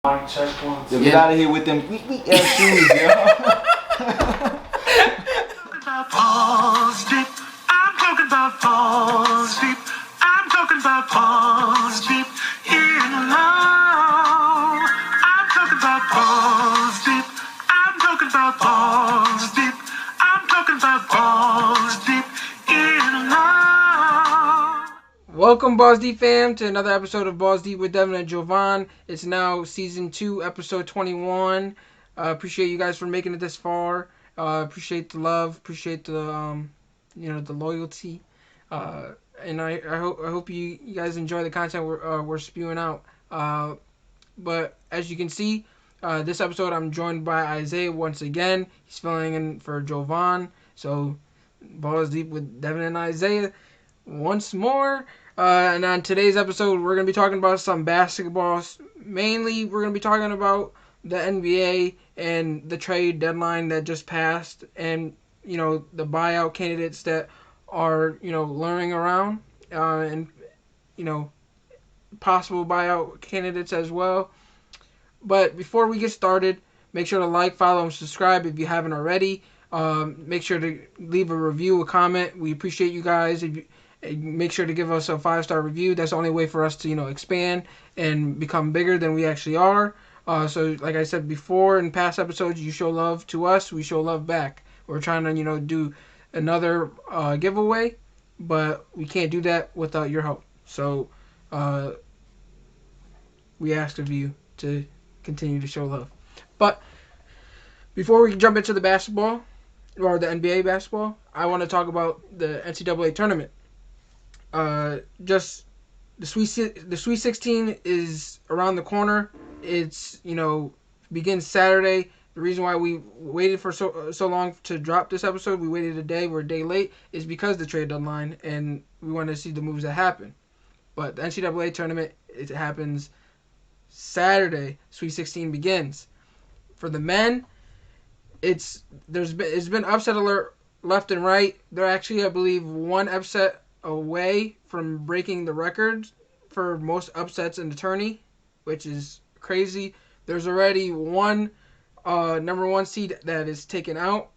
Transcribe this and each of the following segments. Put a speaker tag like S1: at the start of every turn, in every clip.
S1: Mic check one,
S2: Yo,
S1: two.
S2: get out of here with them weak ass shoes, yo.
S3: Balls deep. I'm talking about balls deep. I'm talking about balls deep in love. I'm talking about balls deep. I'm talking about balls deep. I'm talking about balls deep in love.
S4: Welcome, Balls Deep fam, to another episode of Balls Deep with Devin and Jovan. It's now season 2, episode 21. Appreciate you guys for making it this far. Appreciate the love. Appreciate the the loyalty. And I hope you guys enjoy the content we're spewing out. But as you can see, this episode I'm joined by Isaiah once again. He's filling in for Jovan. So Balls Deep with Devin and Isaiah once more. And on today's episode, we're going to be talking about some basketball. Mainly, we're going to be talking about the NBA and the trade deadline that just passed, and the buyout candidates that are luring around, and possible buyout candidates as well. But before we get started, make sure to like, follow, and subscribe if you haven't already. Make sure to leave a review, a comment. We appreciate you guys. If you, make sure to give us a 5-star review. That's the only way for us to expand and become bigger than we actually are. So like I said before in past episodes, you show love to us, we show love back. We're trying to do another giveaway, but we can't do that without your help. So we ask of you to continue to show love. But before we jump into the basketball or the NBA basketball, I want to talk about the NCAA tournament. Just the Sweet 16 is around the corner. It's begins Saturday. The reason why we waited for so long to drop this episode, we waited a day, we're a day late, is because of the trade deadline, and we wanted to see the moves that happen. But the NCAA tournament, it happens Saturday. Sweet 16 begins. For the men, it's been upset alert left and right. They're actually, I believe, one upset away from breaking the records for most upsets in the tourney, which is crazy. There's already one number 1 seed that is taken out.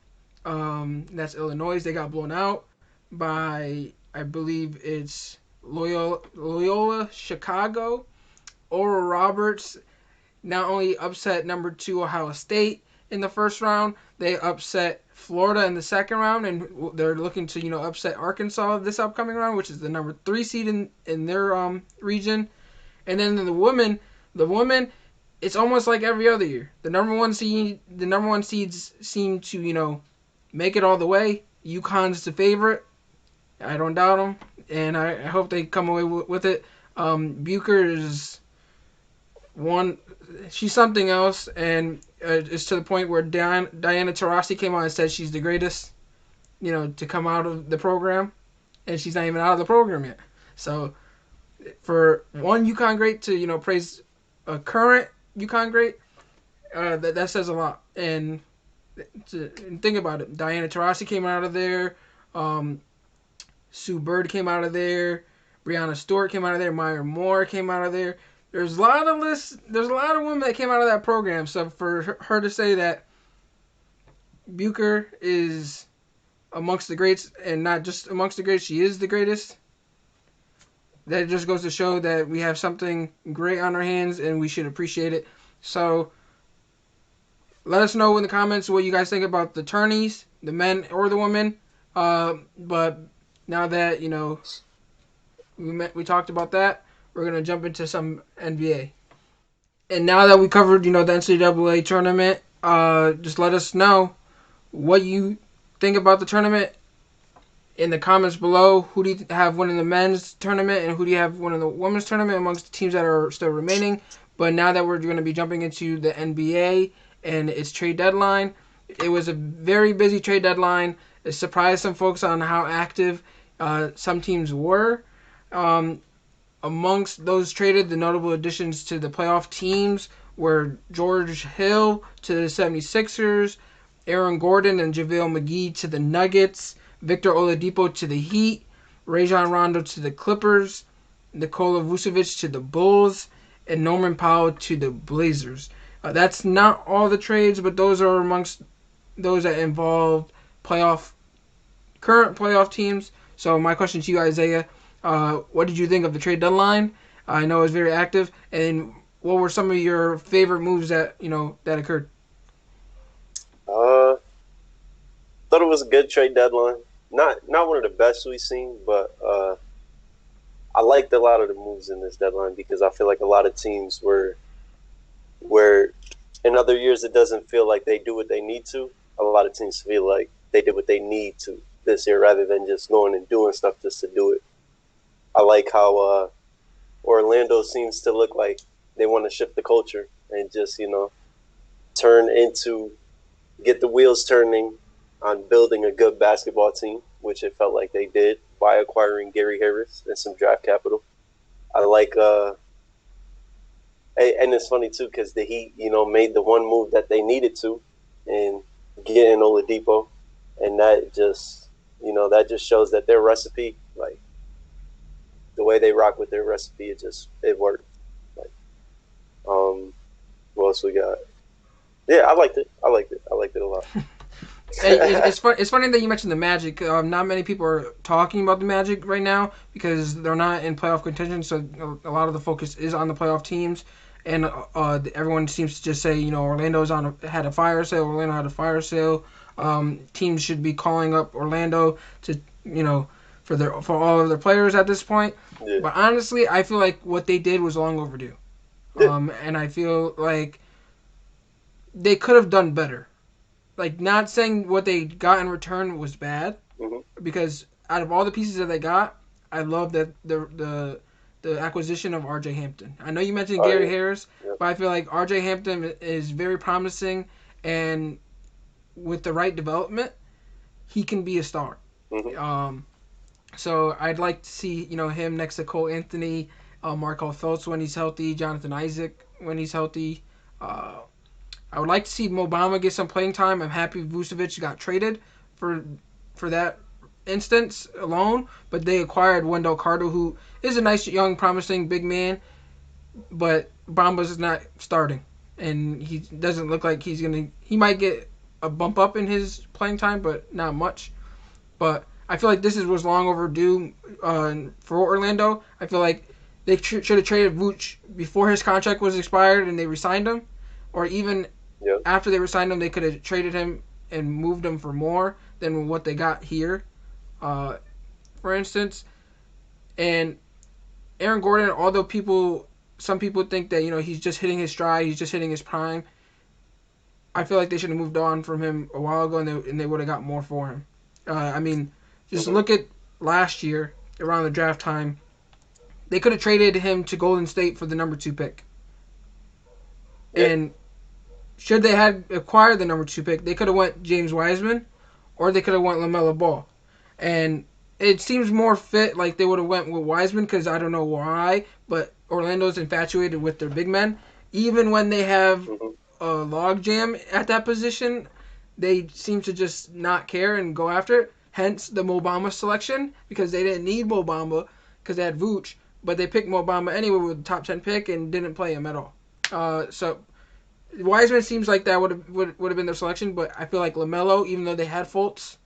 S4: That's Illinois. They got blown out by, I believe it's Loyola Chicago. Oral Roberts not only upset number 2 Ohio State in the first round, they upset Florida in the second round, and they're looking to upset Arkansas this upcoming round, which is the number 3 seed in their region. And then the women, it's almost like every other year. The number one seeds seem to make it all the way. UConn's the favorite. I don't doubt them, and I hope they come away with it. Bucher is one. She's something else, and it's to the point where Diana Taurasi came out and said she's the greatest, to come out of the program, and she's not even out of the program yet. So, for one UConn great to praise a current UConn great, that says a lot. And think about it, Diana Taurasi came out of there, Sue Bird came out of there, Brianna Stewart came out of there, Maya Moore came out of there. There's a lot of women that came out of that program. So for her to say that Bucher is amongst the greats, and not just amongst the greats, she is the greatest, that just goes to show that we have something great on our hands and we should appreciate it. So let us know in the comments what you guys think about the tourneys, the men or the women. But now that we talked about that, we're going to jump into some NBA. And now that we covered, the NCAA tournament, just let us know what you think about the tournament in the comments below. Who do you have winning the men's tournament, and who do you have winning the women's tournament amongst the teams that are still remaining? But now that we're going to be jumping into the NBA and its trade deadline, it was a very busy trade deadline. It surprised some folks on how active some teams were. Amongst those traded, the notable additions to the playoff teams were George Hill to the 76ers, Aaron Gordon and JaVale McGee to the Nuggets, Victor Oladipo to the Heat, Rajon Rondo to the Clippers, Nikola Vucevic to the Bulls, and Norman Powell to the Blazers. That's not all the trades, but those are amongst those that involve current playoff teams. So my question to you, Isaiah, what did you think of the trade deadline? I know it was very active, and what were some of your favorite moves that that occurred?
S1: Thought it was a good trade deadline. Not one of the best we've seen, but I liked a lot of the moves in this deadline because I feel like a lot of teams where in other years it doesn't feel like they do what they need to. A lot of teams feel like they did what they need to this year rather than just going and doing stuff just to do it. I like how Orlando seems to look like they want to shift the culture and just, get the wheels turning on building a good basketball team, which it felt like they did by acquiring Gary Harris and some draft capital. I like, and it's funny too because the Heat, made the one move that they needed to, and getting Oladipo, and that just shows that their recipe, like the way they rock with their recipe, it worked. Like, what else we got? Yeah, I liked it. I liked it a lot.
S4: It's funny that you mentioned the Magic. Not many people are talking about the Magic right now because they're not in playoff contention. So a lot of the focus is on the playoff teams, and everyone seems to just say, Orlando's had a fire sale. Orlando had a fire sale. Teams should be calling up Orlando to for all of their players at this point.
S1: Yeah.
S4: But honestly, I feel like what they did was long overdue. And I feel like they could have done better. Like, not saying what they got in return was bad, because out of all the pieces that they got, I love that the acquisition of R.J. Hampton. I know you mentioned Gary Harris, but I feel like R.J. Hampton is very promising, and with the right development, he can be a star. So I'd like to see him next to Cole Anthony, Markelle Fultz when he's healthy, Jonathan Isaac when he's healthy. I would like to see Mo Bamba get some playing time. I'm happy Vucevic got traded for that instance alone, but they acquired Wendell Carter, who is a nice, young, promising big man, but Bamba's not starting, and he doesn't look like he might get a bump up in his playing time, but not much. But I feel like this was long overdue for Orlando. I feel like they should have traded Vooch before his contract was expired and they re-signed him, or even after they re-signed him, they could have traded him and moved him for more than what they got here, for instance. And Aaron Gordon, although some people think that he's just hitting his stride, he's just hitting his prime, I feel like they should have moved on from him a while ago, and they would have got more for him. Just look at last year around the draft time. They could have traded him to Golden State for the number 2 pick. And should they had acquired the number 2 pick, they could have went James Wiseman, or they could have went LaMelo Ball. And it seems more fit like they would have went with Wiseman, because I don't know why, but Orlando's infatuated with their big men. Even when they have a logjam at that position, they seem to just not care and go after it. Hence the Mo Bamba selection, because they didn't need Mo Bamba because they had Vooch, but they picked Mo Bamba anyway with the top 10 pick and didn't play him at all. So Wiseman seems like that would have been their selection, but I feel like LaMelo, even though they had Fultz,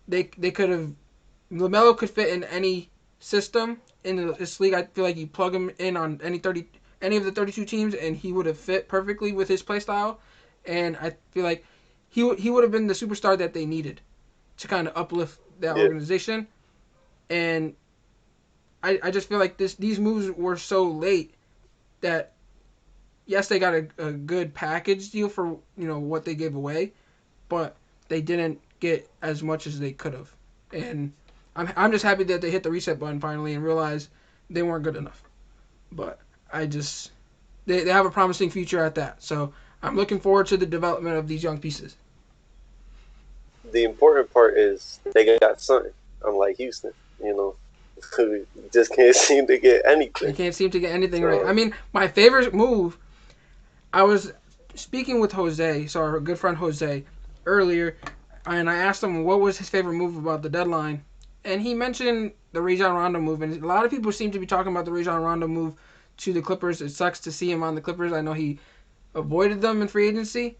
S4: they could have. LaMelo could fit in any system in this league. I feel like you plug him in on any of the 32 teams, and he would have fit perfectly with his play style. And I feel like he would have been the superstar that they needed to kind of uplift that organization. And I just feel like these moves were so late that, yes, they got a good package deal for what they gave away, but they didn't get as much as they could have. And I'm just happy that they hit the reset button finally and realized they weren't good enough. But they have a promising future at that. So I'm looking forward to the development of these young pieces.
S1: The important part is they got something, unlike Houston, who just can't seem to get anything.
S4: They can't seem to get anything right. I mean, my favorite move, I was speaking with Jose, so our good friend Jose, earlier, and I asked him what was his favorite move about the deadline, and he mentioned the Rajon Rondo move, and a lot of people seem to be talking about the Rajon Rondo move to the Clippers. It sucks to see him on the Clippers. I know he avoided them in free agency,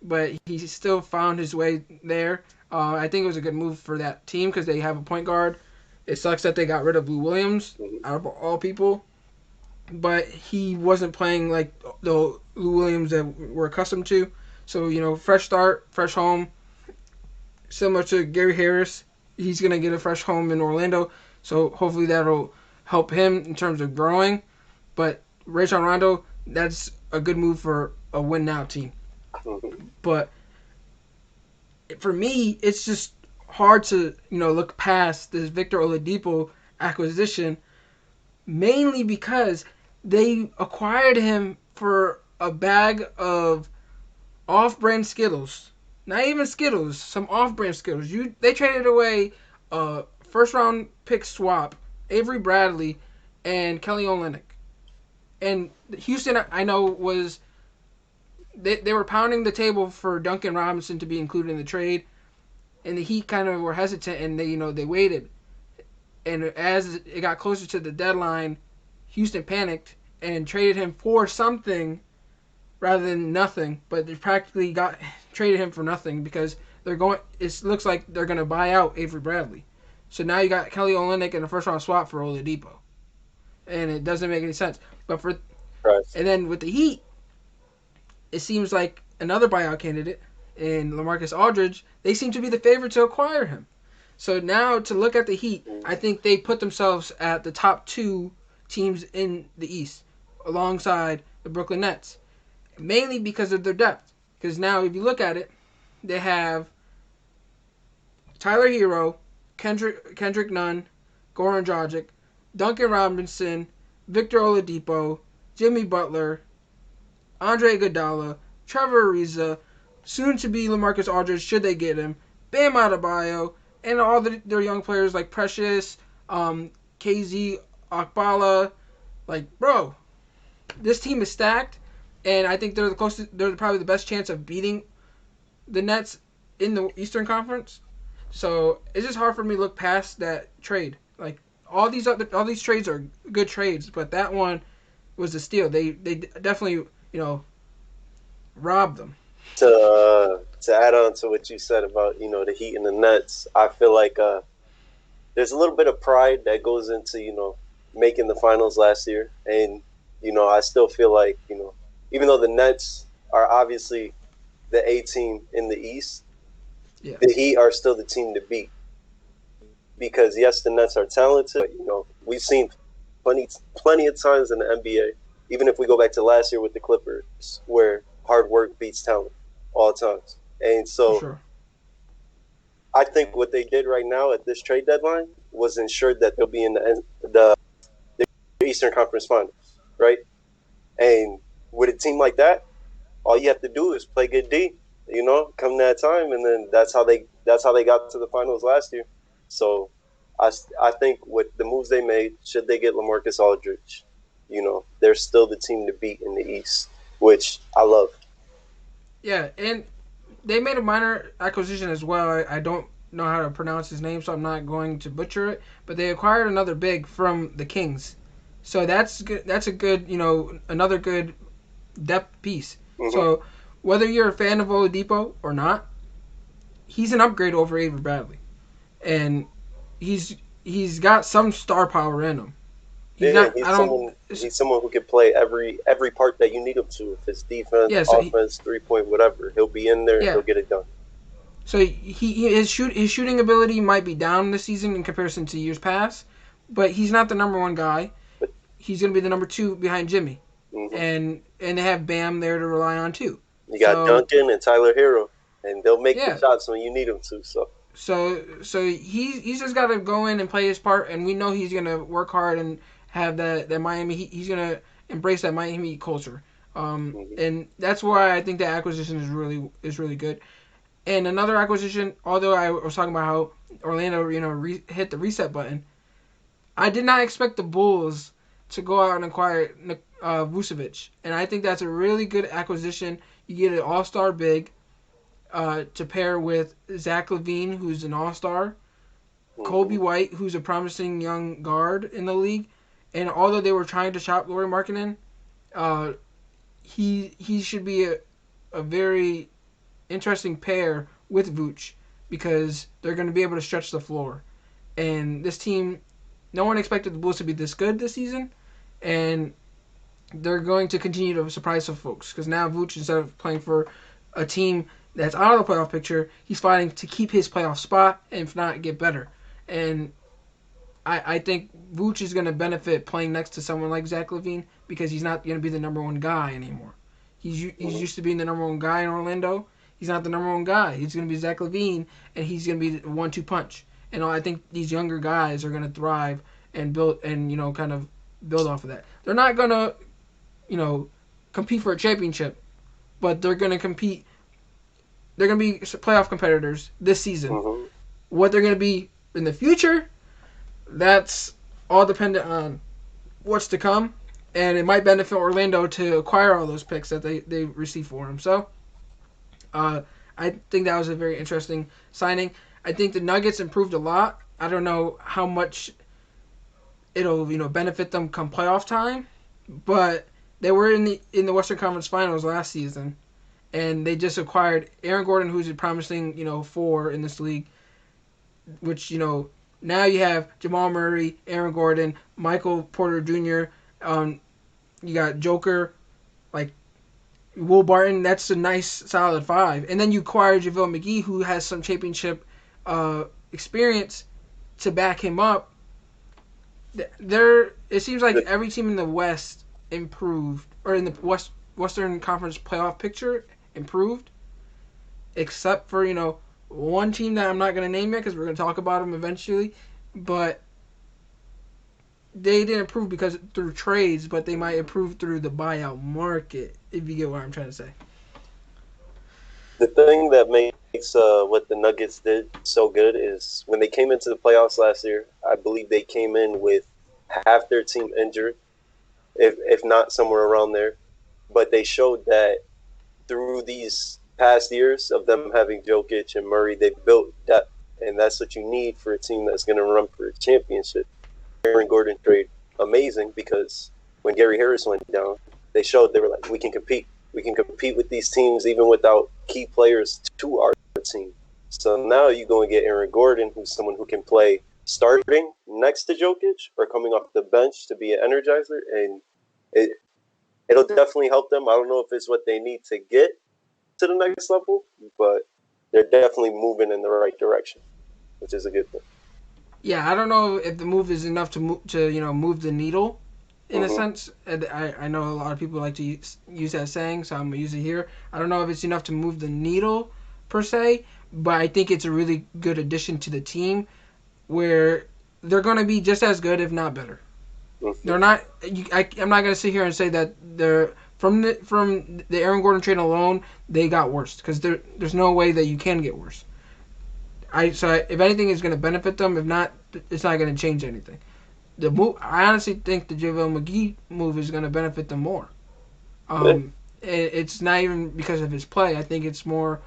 S4: but he still found his way there. I think it was a good move for that team because they have a point guard. It sucks that they got rid of Lou Williams out of all people, but he wasn't playing like the Lou Williams that we're accustomed to. So, fresh start, fresh home, similar to Gary Harris. He's going to get a fresh home in Orlando, so hopefully that'll help him in terms of growing. But Rajon Rondo, that's a good move for a win now team. But for me, it's just hard to look past this Victor Oladipo acquisition, mainly because they acquired him for a bag of off-brand Skittles. Not even Skittles, some off-brand Skittles. They traded away a first-round pick swap, Avery Bradley, and Kelly Olynyk. And Houston, I know, was they were pounding the table for Duncan Robinson to be included in the trade, and the Heat kind of were hesitant, and they waited. And as it got closer to the deadline, Houston panicked and traded him for something rather than nothing. But they practically traded him for nothing because it looks like they're going to buy out Avery Bradley. So now you got Kelly Olynyk and a first round swap for Oladipo, and it doesn't make any sense. But and then with the Heat, it seems like another buyout candidate in LaMarcus Aldridge. They seem to be the favorite to acquire him. So now to look at the Heat, I think they put themselves at the top two teams in the East, alongside the Brooklyn Nets, mainly because of their depth. Because now, if you look at it, they have Tyler Hero, Kendrick Nunn, Goran Dragic, Duncan Robinson, Victor Oladipo, Jimmy Butler, Andre Iguodala, Trevor Ariza, soon to be LaMarcus Aldridge should they get him, Bam Adebayo, and all their young players like Precious, KZ, Akbala. Like, bro, this team is stacked, and I think they're the closest. They're probably the best chance of beating the Nets in the Eastern Conference. So it's just hard for me to look past that trade. Like all these trades are good trades, but that one was a steal. They definitely robbed them.
S1: To add on to what you said about the Heat and the Nets, I feel like there's a little bit of pride that goes into making the finals last year, and I still feel like even though the Nets are obviously the A team in the East, the Heat are still the team to beat. Because yes, the Nets are talented. But, we've seen plenty of times in the NBA, even if we go back to last year with the Clippers, where hard work beats talent all times. And so
S4: Sure.
S1: I think what they did right now at this trade deadline was ensure that they'll be in the Eastern Conference Finals, right? And with a team like that, all you have to do is play good D, come that time, and then that's how they got to the finals last year. So I think with the moves they made, should they get LaMarcus Aldridge, they're still the team to beat in the East, which I love.
S4: Yeah, and they made a minor acquisition as well. I don't know how to pronounce his name, so I'm not going to butcher it. But they acquired another big from the Kings, so that's good. That's a good, another good depth piece.
S1: Mm-hmm.
S4: So whether you're a fan of Oladipo or not, he's an upgrade over Avery Bradley, and he's got some star power in him. He's
S1: someone who can play every part that you need him to. If it's defense, offense, 3-point, whatever, he'll be in there and he'll get it done.
S4: So his shooting ability might be down this season in comparison to years past, but he's not the number one guy. He's going to be the number two behind Jimmy, and they have Bam there to rely on too.
S1: You got Duncan and Tyler Hero, and they'll make the shots when you need them to. So he's just got to go in and play his part, and we know he's going to work hard and have that Miami. He's going to embrace that Miami culture, and that's why I think the acquisition is really good. And another acquisition, although I was talking about how Orlando hit the reset button, I did not expect the Bulls to go out and acquire Vucevic, and I think that's a really good acquisition. You get an all-star big to pair with Zach LaVine, who's an all-star, Kobe White, who's a promising young guard in the league,
S4: And although they were trying to shop Lauri Markkinen, uh, he should be a very interesting pair with Vooch because they're going to be able to stretch the floor. And this team, no one expected the Bulls to be this good this season, and they're going to continue to surprise some folks because now Vooch, instead of playing for a team that's out of the playoff picture, he's fighting to keep his playoff spot and if not get better. And I think Vooch is going to benefit playing next to someone like Zach LaVine because he's not going to be the number one guy anymore. He's used to being the number one guy in Orlando. He's not the number one guy. He's going to be Zach LaVine, and he's going to be the 1-2 punch. And I think these younger guys are going to thrive and build and kind of build off of that. They're not going to compete for a championship, but they're going to compete. They're going to be playoff competitors this season.
S1: Mm-hmm.
S4: What they're going to be in the future, that's all dependent on what's to come, and it might benefit Orlando to acquire all those picks that they receive for him. So, I think that was a very interesting signing. I think the Nuggets improved a lot. I don't know how much it'll benefit them come playoff time, but they were in the Western Conference Finals last season, and they just acquired Aaron Gordon, who's a promising four in this league, which now you have Jamal Murray, Aaron Gordon, Michael Porter Jr. You got Joker, like Will Barton. That's a nice solid five, and then you acquire JaVale McGee, who has some championship experience to back him up. It seems like every team in the West improved, or in the Western Conference playoff picture improved, except for one team that I'm not going to name yet because we're going to talk about them eventually, but they didn't improve because through trades, but they might improve through the buyout market, if you get what I'm trying to say.
S1: The thing that makes what the Nuggets did so good is when they came into the playoffs last year, I believe they came in with half their team injured, if not somewhere around there. But they showed that through these past years of them having Jokic and Murray, they built depth, and that's what you need for a team that's going to run for a championship. Aaron Gordon trade amazing because when Gary Harris went down, they showed they were like, we can compete. We can compete with these teams even without key players to our team. So now you go and get Aaron Gordon, who's someone who can play starting next to Jokic or coming off the bench to be an energizer, and it'll definitely help them. I don't know if it's what they need to get to the next level, but they're definitely moving in the right direction, which is a good thing.
S4: Yeah, I don't know if the move is enough to move the needle in a sense. And I know a lot of people like to use that saying, so I'm going to use it here. I don't know if it's enough to move the needle per se, but I think it's a really good addition to the team where they're going to be just as good, if not better. They're not. I'm not going to sit here and say that they're from the Aaron Gordon trade alone they got worse because there's no way that you can get worse. If anything is going to benefit them, if not, it's not going to change anything. The move, I honestly think the JaVale McGee move is going to benefit them more. It's not even because of his play. I think it's more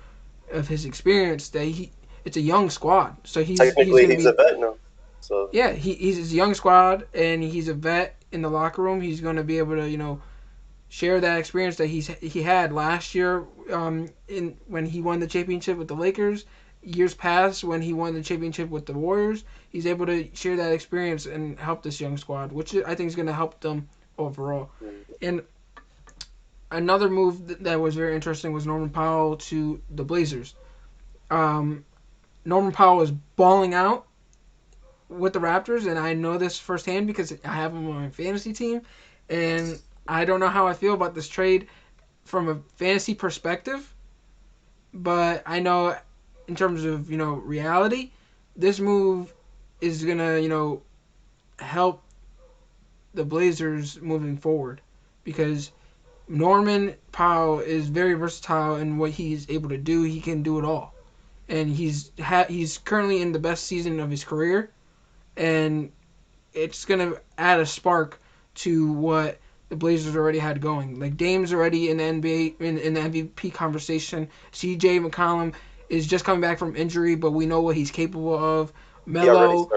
S4: of his experience that it's a young squad, so he's a
S1: vet now. So
S4: yeah, he's a young squad and he's a vet in the locker room. He's going to be able to share that experience that he had last year when he won the championship with the Lakers. Years past when he won the championship with the Warriors, he's able to share that experience and help this young squad, which I think is going to help them overall. And another move that was very interesting was Norman Powell to the Blazers. Norman Powell was balling out with the Raptors, and I know this firsthand because I have him on my fantasy team, and I don't know how I feel about this trade from a fantasy perspective, but I know in terms of reality, this move is gonna help the Blazers moving forward because Norman Powell is very versatile in what he's able to do. He can do it all, and he's currently in the best season of his career, and it's gonna add a spark to what the Blazers already had going. Like Dame's already in the NBA in the MVP conversation. CJ McCollum is just coming back from injury, but we know what he's capable of. Melo,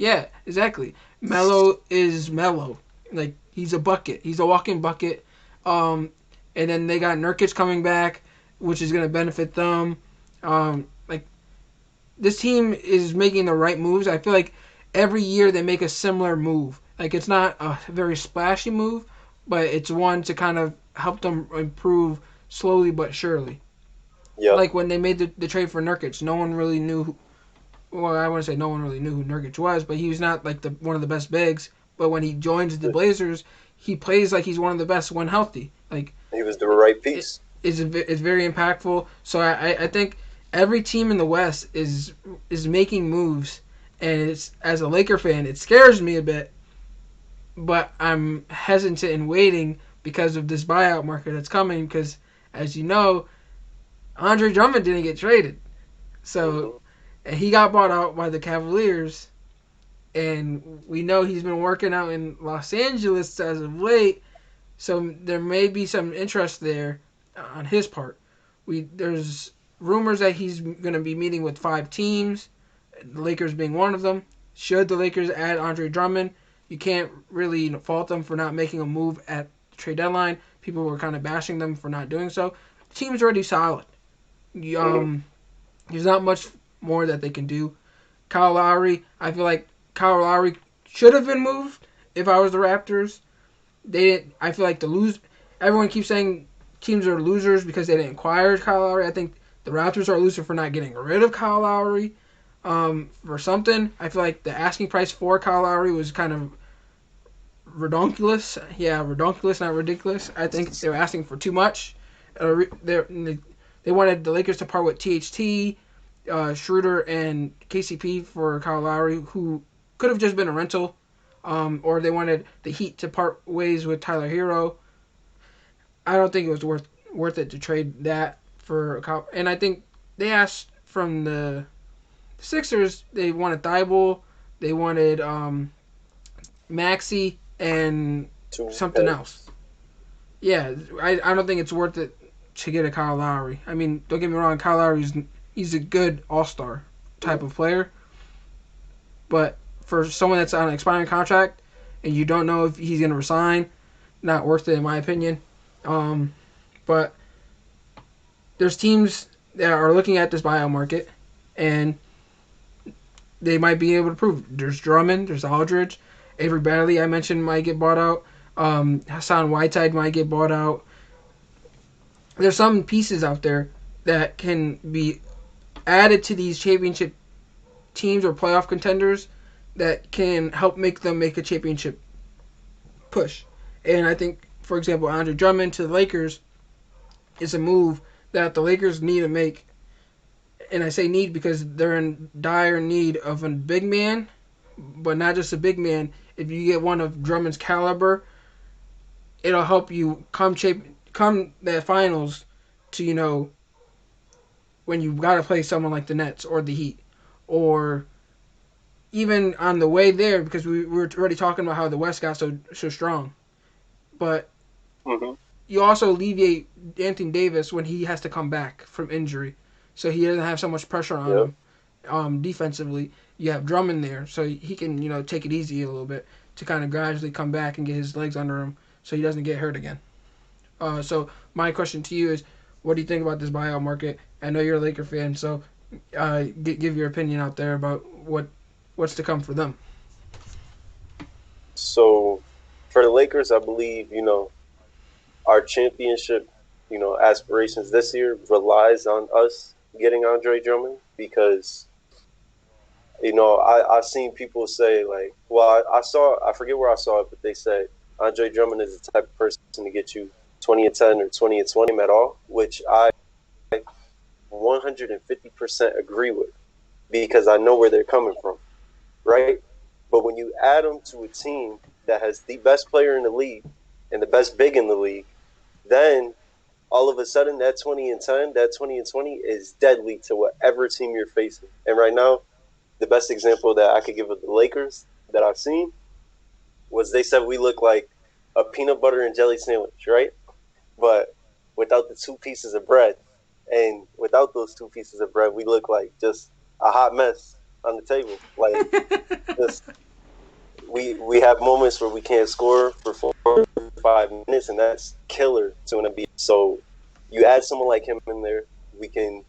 S4: Yeah, exactly. Melo is Melo. Like he's a bucket. He's a walking bucket. And then they got Nurkic coming back, which is going to benefit them. Like this team is making the right moves. I feel like every year they make a similar move. Like it's not a very splashy move, but it's one to kind of help them improve slowly but surely.
S1: Yep.
S4: Like when they made the trade for Nurkic, no one really knew. Well, I wouldn't say no one really knew who Nurkic was, but he was not like the one of the best bigs. But when he joins the Blazers, he plays like he's one of the best when healthy. Like
S1: He was the right
S4: it
S1: piece.
S4: is very impactful. So I think every team in the West is making moves, and it's as a Laker fan, it scares me a bit, but I'm hesitant in waiting because of this buyout market that's coming. Because as you know, Andre Drummond didn't get traded, so
S1: Hmm.
S4: and he got bought out by the Cavaliers, and we know he's been working out in Los Angeles as of late. So there may be some interest there on his part. There's rumors that he's going to be meeting with 5 teams, the Lakers being one of them. Should the Lakers add Andre Drummond, you can't really fault them for not making a move at the trade deadline. People were kind of bashing them for not doing so. The team's already solid.
S1: Hmm.
S4: There's not much more that they can do. Kyle Lowry, I feel like Kyle Lowry should have been moved if I was the Raptors. They didn't. I feel like the lose. Everyone keeps saying teams are losers because they didn't acquire Kyle Lowry. I think the Raptors are a loser for not getting rid of Kyle Lowry. For something, I feel like the asking price for Kyle Lowry was kind of redonkulous. Yeah, redonkulous, not ridiculous. I think they were asking for too much. They wanted the Lakers to part with THT, Schroeder, and KCP for Kyle Lowry, who could have just been a rental. Or they wanted the Heat to part ways with Tyler Hero. I don't think it was worth it to trade that for Kyle. And I think they asked from the Sixers. They wanted Thibault, they wanted Maxi, and
S1: Two
S4: something else.
S1: packs.
S4: Yeah, I don't think it's worth it to get a Kyle Lowry. I mean, don't get me wrong, Kyle Lowry's he's a good All Star type of player, but for someone that's on an expiring contract and you don't know if he's going to resign, not worth it in my opinion. But there's teams that are looking at this buyout market and they might be able to prove. There's Drummond, there's Aldridge, Avery Bradley I mentioned might get bought out. Hassan Whiteside might get bought out. There's some pieces out there that can be added to these championship teams or playoff contenders that can help make them make a championship push. And I think, for example, Andre Drummond to the Lakers is a move that the Lakers need to make. And I say need because they're in dire need of a big man, but not just a big man. If you get one of Drummond's caliber, it'll help you come the finals to when you got to play someone like the Nets or the Heat, or even on the way there because we were already talking about how the West got so strong. But
S1: Hmm.
S4: you also alleviate Anthony Davis when he has to come back from injury, so he doesn't have so much pressure on
S1: Yep.
S4: him. Defensively, you have Drummond there, so he can take it easy a little bit to kind of gradually come back and get his legs under him, so he doesn't get hurt again. So my question to you is, what do you think about this buyout market? I know you're a Laker fan, so give your opinion out there about what's to come for them.
S1: So for the Lakers, I believe our championship aspirations this year relies on us getting Andre Drummond because I've seen people say like, well, I forget where I saw it, but they said Andre Drummond is the type of person to get you 20 and 10 or 20 and 20 at all, which I 150% agree with because I know where they're coming from, right? But when you add them to a team that has the best player in the league and the best big in the league, then all of a sudden that 20 and 10, that 20 and 20 is deadly to whatever team you're facing. And right now, the best example that I could give of the Lakers that I've seen was they said we look like a peanut butter and jelly sandwich, right? But without the 2 pieces of bread. And without those 2 pieces of bread, we look like just a hot mess. on the table. Like this, we have moments where we can't score for 4 or 5 minutes, and that's killer to an Embiid. So you add someone like him in there, we can,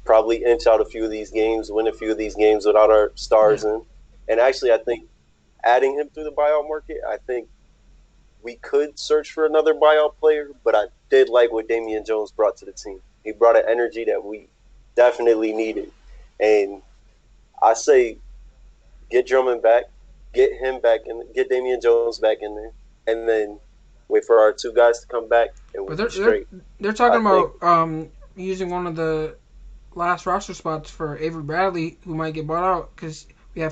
S1: probably inch out a few of these games, win a few of these games without our stars in. And actually, I think adding him through the buyout market, I think we could search for another buyout player, but I did like what Damian Jones brought to the team. He brought an energy that we definitely needed. And I say get Drummond back, get him back, and get Damian Jones back in there, and then wait for our two guys to come back, and we'll
S4: But
S1: be straight.
S4: they're talking about using one of the last roster spots for Avery Bradley, who might get bought out because we're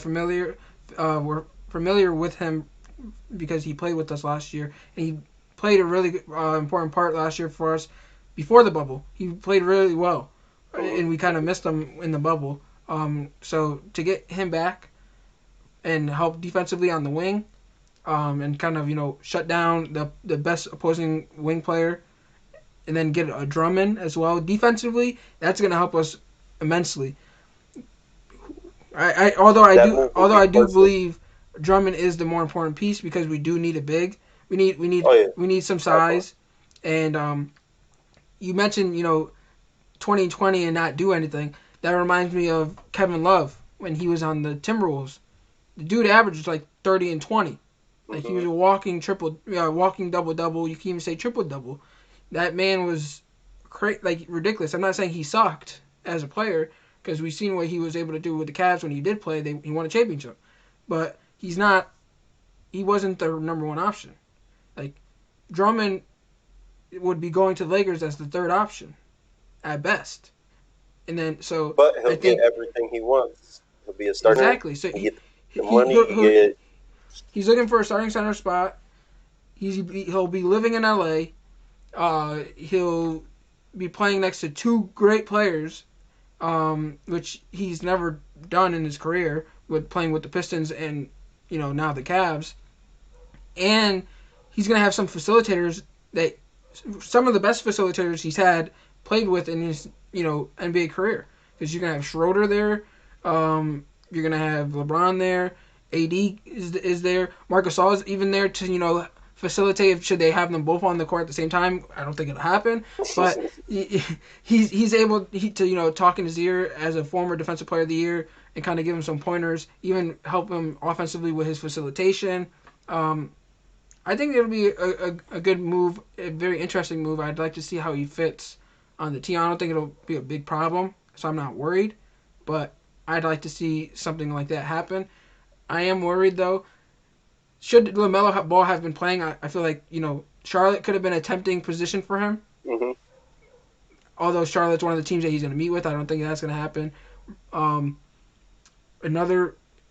S4: familiar with him because he played with us last year, and he played a really important part last year for us before the bubble. He played really well, and we kind of missed him in the bubble. So to get him back and help defensively on the wing, and kind of shut down the best opposing wing player, and then get a Drummond as well defensively, that's going to help us immensely. Although I do believe Drummond is the more important piece because we do need a big. We need some size, and you mentioned 2020 and not do anything. That reminds me of Kevin Love when he was on the Timberwolves. The dude averaged like 30 and 20. Like he was a walking double double. You can even say triple double. That man was ridiculous. I'm not saying he sucked as a player because we've seen what he was able to do with the Cavs when he did play. He won a championship, but he's not. He wasn't the number one option. Like Drummond would be going to the Lakers as the third option at best, and then
S1: But he'll get everything he wants. He'll be a starter.
S4: Exactly. So
S1: he get the money.
S4: He's looking for a starting center spot. He'll be living in LA. He'll be playing next to two great players, which he's never done in his career with playing with the Pistons and now the Cavs. And he's gonna have some facilitators that some of the best facilitators he's played with in his NBA career. Because you're gonna have Schroeder there, you're gonna have LeBron there, AD is there, Marc Gasol is even there to facilitate should they have them both on the court at the same time. I don't think it'll happen, but he's able to talk in his ear as a former Defensive Player of the Year and kind of give him some pointers, even help him offensively with his facilitation. I think it'll be a good move, a very interesting move. I'd like to see how he fits on the team. I don't think it'll be a big problem, so I'm not worried, but I'd like to see something like that happen. I am worried, though. Should LaMelo Ball have been playing, I feel like, Charlotte could have been a tempting position for him.
S1: Mm-hmm.
S4: Although Charlotte's one of the teams that he's going to meet with, I don't think that's going to happen. The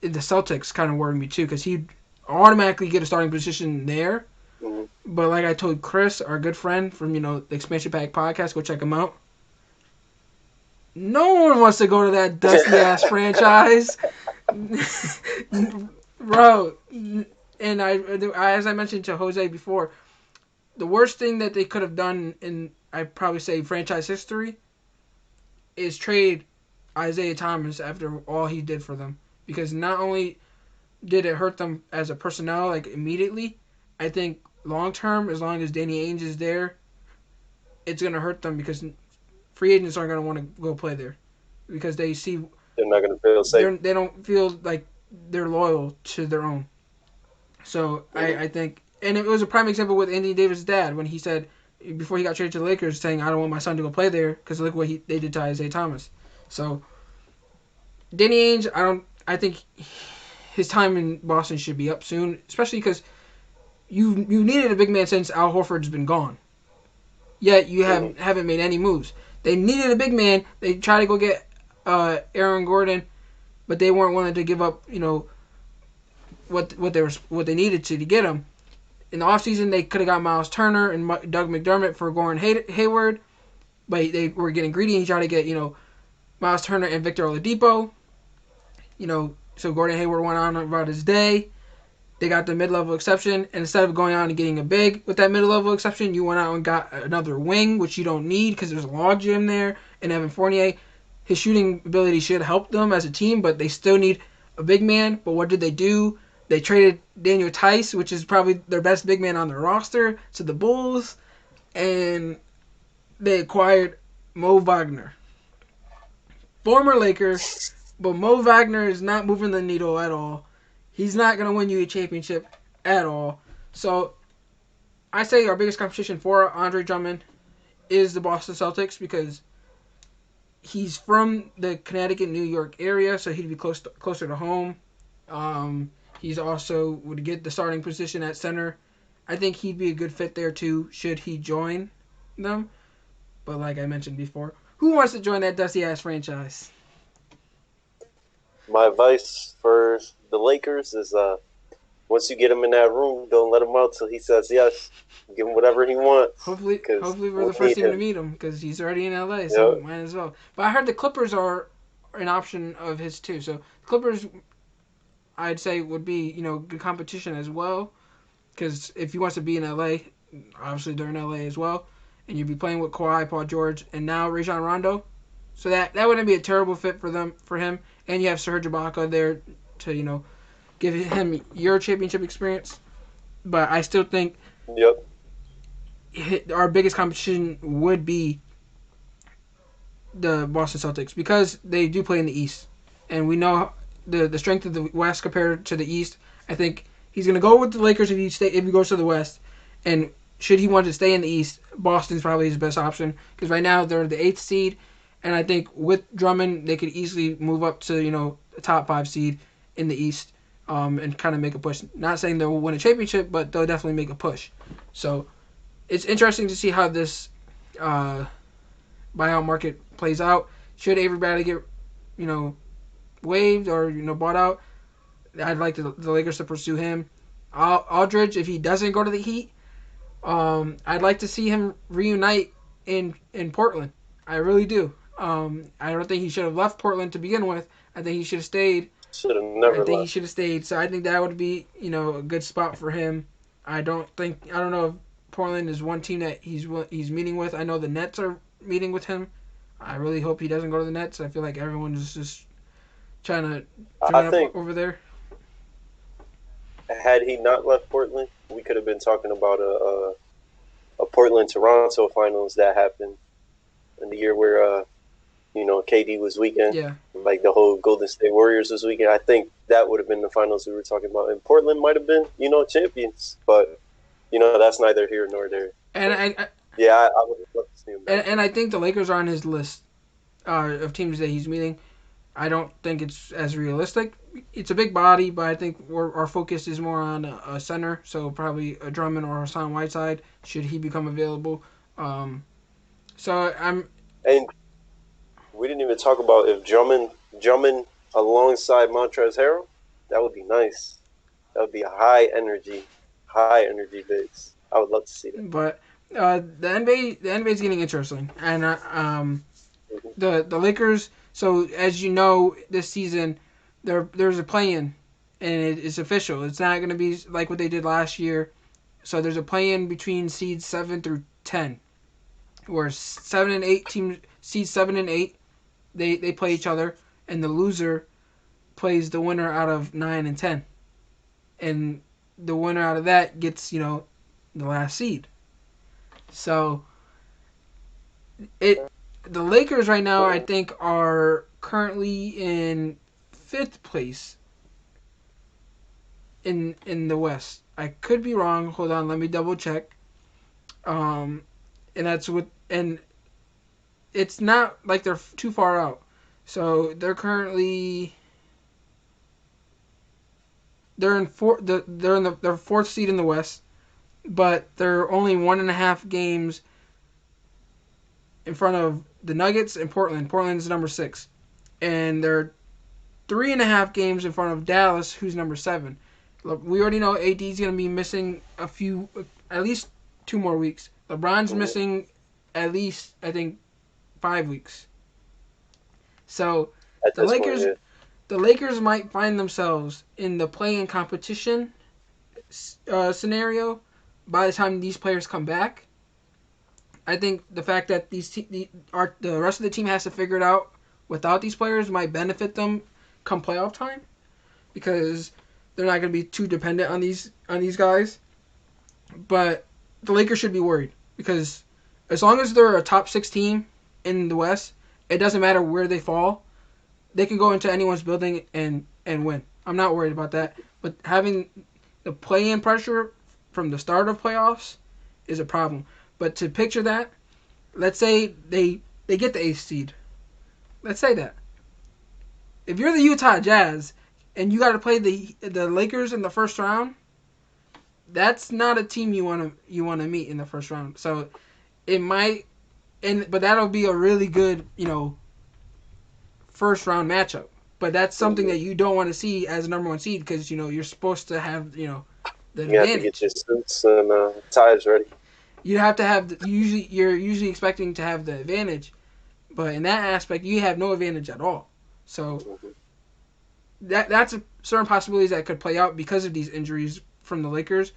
S4: Celtics kind of worry me, too, because he'd automatically get a starting position there.
S1: Mm-hmm.
S4: But like I told Chris, our good friend from, the Expansion Pack podcast, go check him out. No one wants to go to that dusty-ass franchise. Bro, and as I mentioned to Jose before, the worst thing that they could have done in, I'd probably say, franchise history is trade Isaiah Thomas after all he did for them. Because not only did it hurt them as a personnel, like, immediately, I think long-term, as long as Danny Ainge is there, it's going to hurt them because free agents aren't going to want to go play there. Because they see...
S1: They're not going to feel safe.
S4: They don't feel like they're loyal to their own. So I think, and it was a prime example with Anthony Davis' dad when he said before he got traded to the Lakers, saying I don't want my son to go play there because look what they did to Isaiah Thomas. So Danny Ainge, I think his time in Boston should be up soon, especially because you needed a big man since Al Horford's been gone. Yet you haven't made any moves. They needed a big man. They tried to go get Aaron Gordon, but they weren't willing to give up, what they needed to get him. In the offseason, they could have got Miles Turner and Doug McDermott for Gordon Hayward, but they were getting greedy and tried to get, Miles Turner and Victor Oladipo. So Gordon Hayward went on about his day. They got the mid-level exception, and instead of going out and getting a big with that mid-level exception, you went out and got another wing, which you don't need because there's a logjam there, and Evan Fournier. his shooting ability should help them as a team, but they still need a big man. But what did they do? They traded Daniel Tice, which is probably their best big man on their roster, to the Bulls, and they acquired Mo Wagner, former Laker, but Mo Wagner is not moving the needle at all. He's not going to win you a championship at all. So I say our biggest competition for Andre Drummond is the Boston Celtics because he's from the Connecticut, New York area, so he'd be closer to home. He's also would get the starting position at center. I think he'd be a good fit there too, should he join them. But like I mentioned before, who wants to join that dusty ass franchise?
S1: My advice for the Lakers is once you get him in that room, don't let him out till he says yes. Give him whatever he wants.
S4: Hopefully we're
S1: we'll
S4: the first team
S1: him.
S4: to meet him because he's already in LA, so
S1: Yep.
S4: might as well. But I heard the Clippers are an option of his too. So Clippers, I'd say, would be good competition as well. Because if he wants to be in LA, obviously they're in LA as well, and you'd be playing with Kawhi, Paul George, and now Rajon Rondo. So that wouldn't be a terrible fit for him. And you have Serge Ibaka there to give him your championship experience. But I still think
S1: Yep.
S4: our biggest competition would be the Boston Celtics because they do play in the East, and we know the strength of the West compared to the East. I think he's going to go with the Lakers if he goes to the West, and should he want to stay in the East, Boston's probably his best option because right now they're the 8th seed, and I think with Drummond they could easily move up to the top 5 seed in the East, and kind of make a push. Not saying they'll win a championship, but they'll definitely make a push. So it's interesting to see how this buyout market plays out. Should everybody get waived or bought out, I'd like the Lakers to pursue him. Aldridge, if he doesn't go to the Heat, I'd like to see him reunite in Portland. I really do. I don't think he should have left Portland to begin with. I think he should have stayed.
S1: Should have never left.
S4: So I think that would be a good spot for him. I don't know if Portland is one team that he's meeting with. I know the Nets are meeting with him. I really hope he doesn't go to the Nets. I feel like everyone is just trying to
S1: I
S4: turn
S1: think
S4: up over there.
S1: had he not left Portland, we could have been talking about a Portland Toronto finals that happened in the year where KD was weakened.
S4: Yeah.
S1: Like the whole Golden State Warriors was weakened. I think that would have been the finals we were talking about. And Portland might have been champions, but that's neither here nor there.
S4: And
S1: I would have loved to see him back.
S4: and I think the Lakers are on his list of teams that he's meeting. I don't think it's as realistic. It's a big body, but I think our focus is more on a center, so probably a Drummond or Hassan Whiteside should he become available. So I'm.
S1: And we didn't even talk about if Drummond alongside Montrezl Harrell. That would be nice. That would be a high energy bigs. I would love to see that.
S4: But the NBA is getting interesting, and the Lakers. So as you know, this season there's a play-in, and it's official. It's not going to be like what they did last year. So there's a play-in between seeds 7 through 10, where 7 and 8 teams, seeds 7 and 8, they play each other, and the loser plays the winner out of 9 and 10, and the winner out of that gets the last seed. So the Lakers right now, I think, are currently in 5th place in the West. I could be wrong. Hold on, let me double check. And it's not like they're too far out. So they're currently they're in their 4th seed in the West, but they're only 1.5 games in front of the Nuggets and Portland. Portland's number 6, and they're 3.5 games in front of Dallas, who's number 7. Look, we already know AD's going to be missing at least 2 more weeks. LeBron's missing at least, I think, 5 weeks. So the Lakers might find themselves in the play-in competition scenario by the time these players come back. I think the fact that the rest of the team has to figure it out without these players might benefit them come playoff time because they're not going to be too dependent on these guys. But the Lakers should be worried because as long as they're a top 6 team in the West, it doesn't matter where they fall. They can go into anyone's building and win. I'm not worried about that. But having the play-in pressure from the start of playoffs is a problem. But to picture that, let's say they get the 8th seed. Let's say that. If you're the Utah Jazz and you got to play the Lakers in the first round, that's not a team you want to meet in the first round. So it might, but that'll be a really good first round matchup. But that's something that you don't want to see as a number 1 seed because you're supposed to have the
S1: You have to
S4: advantage.
S1: get your suits and ties ready.
S4: You have to have you're usually expecting to have the advantage, but in that aspect you have no advantage at all. So that's certain possibilities that could play out because of these injuries from the Lakers,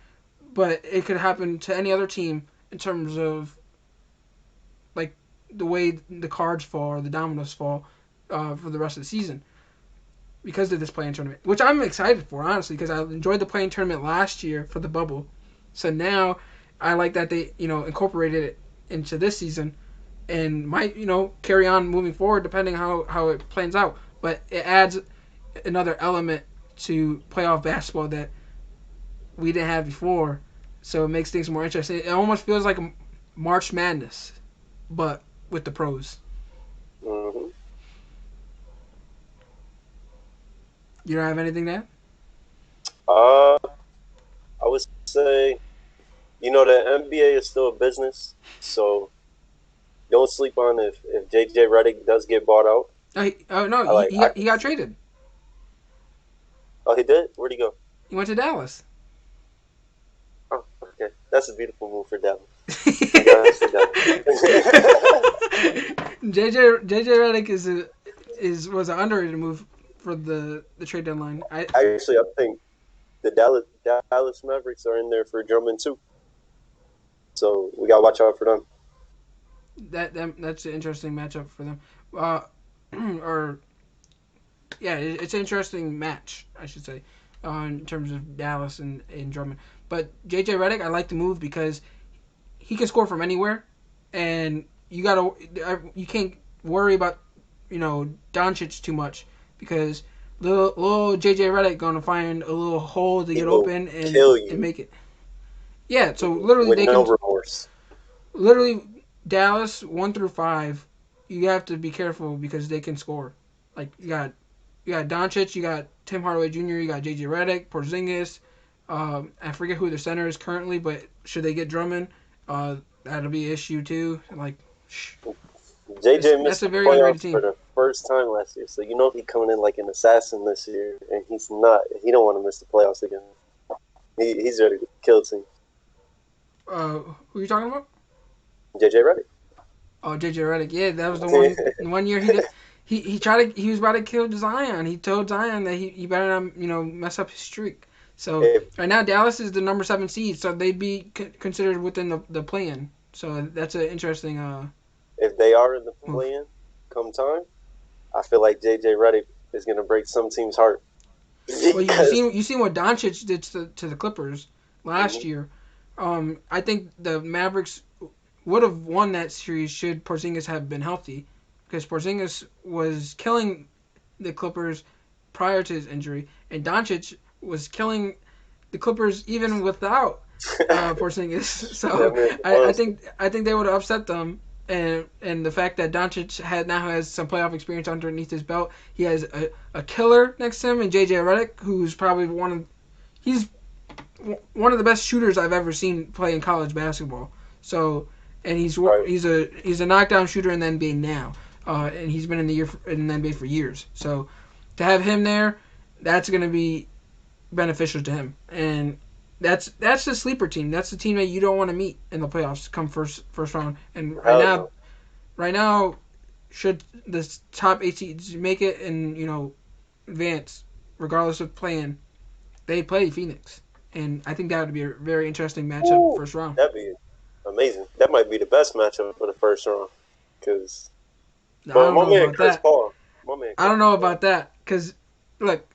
S4: but it could happen to any other team in terms of like the way the cards fall or the dominoes fall for the rest of the season because of this play-in tournament, which I'm excited for honestly because I enjoyed the play-in tournament last year for the bubble. So now I like that they incorporated it into this season and might carry on moving forward depending how it plans out. But it adds another element to playoff basketball that we didn't have before, so it makes things more interesting. It almost feels like a March Madness, but with the pros.
S1: Mm-hmm.
S4: You don't have anything there?
S1: I would say, the NBA is still a business, so don't sleep on if JJ Redick does get bought out.
S4: No, he got traded.
S1: Oh, he did? Where'd he go?
S4: He went to Dallas.
S1: Oh, okay. That's a beautiful move for Dallas.
S4: JJ Redick was an underrated move for the trade deadline.
S1: I think the Dallas Mavericks are in there for Drummond too. So we gotta watch out for them.
S4: That's an interesting matchup for them. It's an interesting match, I should say, in terms of Dallas and Drummond. But JJ Redick, I like the move because he can score from anywhere, and you can't worry about Doncic too much because little JJ Redick gonna find a little hole to get open and make it. Yeah, so literally
S1: with no remorse.
S4: Literally, Dallas 1 through 5, you have to be careful because they can score. Like you got Doncic, you got Tim Hardaway Jr., you got JJ Redick, Porzingis. I forget who the center is currently, but should they get Drummond, that'll be an issue too. Like,
S1: JJ missed
S4: a very
S1: the
S4: underrated
S1: playoffs
S4: team
S1: for the first time last year, so he's coming in like an assassin this year, and he's not. He don't want to miss the playoffs again. He's ready to kill teams.
S4: Who are you talking about?
S1: JJ Redick.
S4: Oh, JJ Redick. Yeah, that was the one year he did. He was about to kill Zion. He told Zion that he better not mess up his streak. So right now Dallas is the number 7 seed, so they'd be considered within the play-in. So that's an interesting.
S1: If they are in the play-in, come time, I feel like JJ Redick is gonna break some team's heart.
S4: Well, you seen what Doncic did to the Clippers last year. I think the Mavericks would have won that series should Porzingis have been healthy, because Porzingis was killing the Clippers prior to his injury, and Doncic was killing the Clippers even without Porzingis. So I think they would have upset them, and the fact that Doncic now has some playoff experience underneath his belt, he has a killer next to him, and JJ Redick, who's probably one of the best shooters I've ever seen play in college basketball. So, and he's a knockdown shooter in the NBA now, and he's been in the NBA for years. So, to have him there, that's going to be beneficial to him, and that's the sleeper team. That's the team that you don't want to meet in the playoffs come first round. And right now, should the top 8 seeds make it and advance, regardless of playing, they play Phoenix. And I think that would be a very interesting matchup first round.
S1: That'd be amazing. That might be the best matchup for the first round. Because
S4: my man
S1: Chris Paul, My man
S4: I don't
S1: Kevin
S4: know
S1: Durant.
S4: about that because look,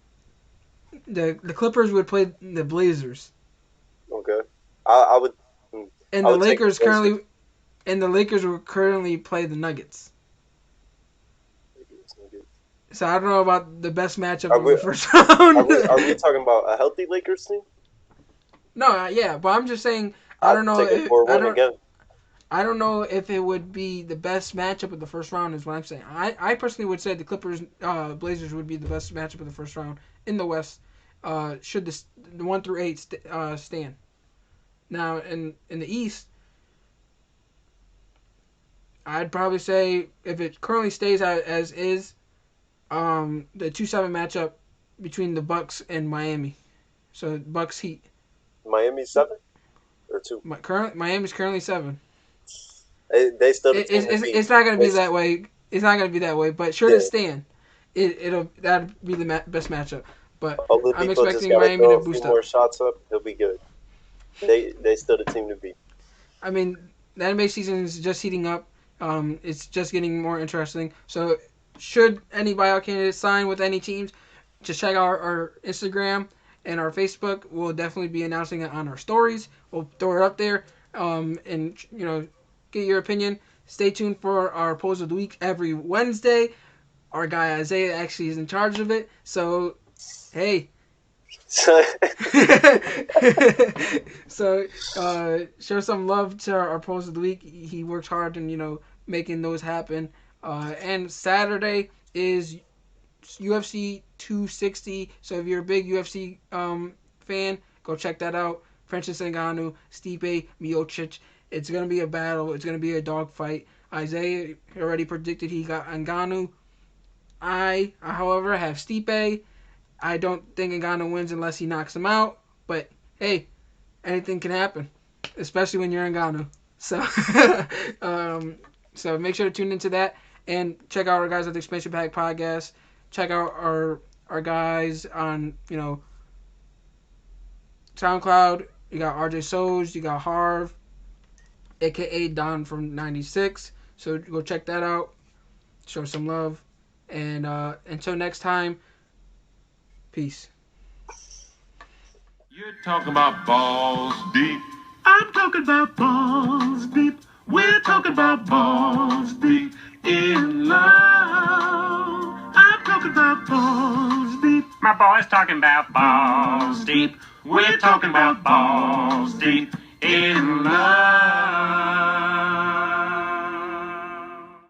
S4: the Clippers would play the Blazers,
S1: Okay. I would.
S4: and
S1: I
S4: the
S1: would take the
S4: Lakers
S1: Blazers.
S4: currently and the Lakers would currently play the Nuggets. So I don't know about the best matchup
S1: Are
S4: of
S1: we?
S4: the first round.
S1: Are we talking about a healthy Lakers team?
S4: No, yeah, but I'm just saying I
S1: I'd
S4: don't know
S1: take a
S4: if
S1: 4-1 again.
S4: I don't know if it would be the best matchup of the first round. Is what I'm saying. I personally would say the Clippers Blazers would be the best matchup of the first round in the West. Should the 1 through 8 stand now in the East? I'd probably say if it currently stays as is, the 2-7 matchup between the Bucks and Miami. So Bucks Heat.
S1: Miami 7 or 2.
S4: Miami's currently 7.
S1: They still the team to beat.
S4: It's not gonna
S1: They,
S4: be that way. It's not gonna be that way. But should
S1: yeah.
S4: it stand, it'll that'd be the best matchup. But I'm
S1: Oladipo just
S4: expecting
S1: got to
S4: Miami to
S1: throw a few
S4: boost
S1: more
S4: up.
S1: shots up. He'll be good. They still the team to beat.
S4: I mean, the NBA season is just heating up. It's just getting more interesting. So, should any buyout candidates sign with any teams, just check out our Instagram and our Facebook. We'll definitely be announcing it on our stories. We'll throw it up there, and get your opinion. Stay tuned for our polls of the week every Wednesday. Our guy Isaiah actually is in charge of it. So, hey. So show some love to our post of the week. He works hard in making those happen. And Saturday is UFC 260. So if you're a big UFC fan, go check that out. Francis Ngannou, Stipe Miocic. It's gonna be a battle. It's gonna be a dogfight. Isaiah already predicted he got Ngannou. I, however, have Stipe. I don't think Ngannou wins unless he knocks him out. But hey, anything can happen, especially when you're Ngannou. So, so make sure to tune into that and check out our guys at the Expansion Pack Podcast. Check out our guys on SoundCloud. You got RJ Soj, you got Harv, aka Don from '96. So go check that out. Show some love, and until next time, peace.
S3: You're talking about balls deep. I'm talking about balls deep. We're talking about balls deep in love. I'm talking about balls deep. My boy's talking about balls deep. We're talking about balls deep in love.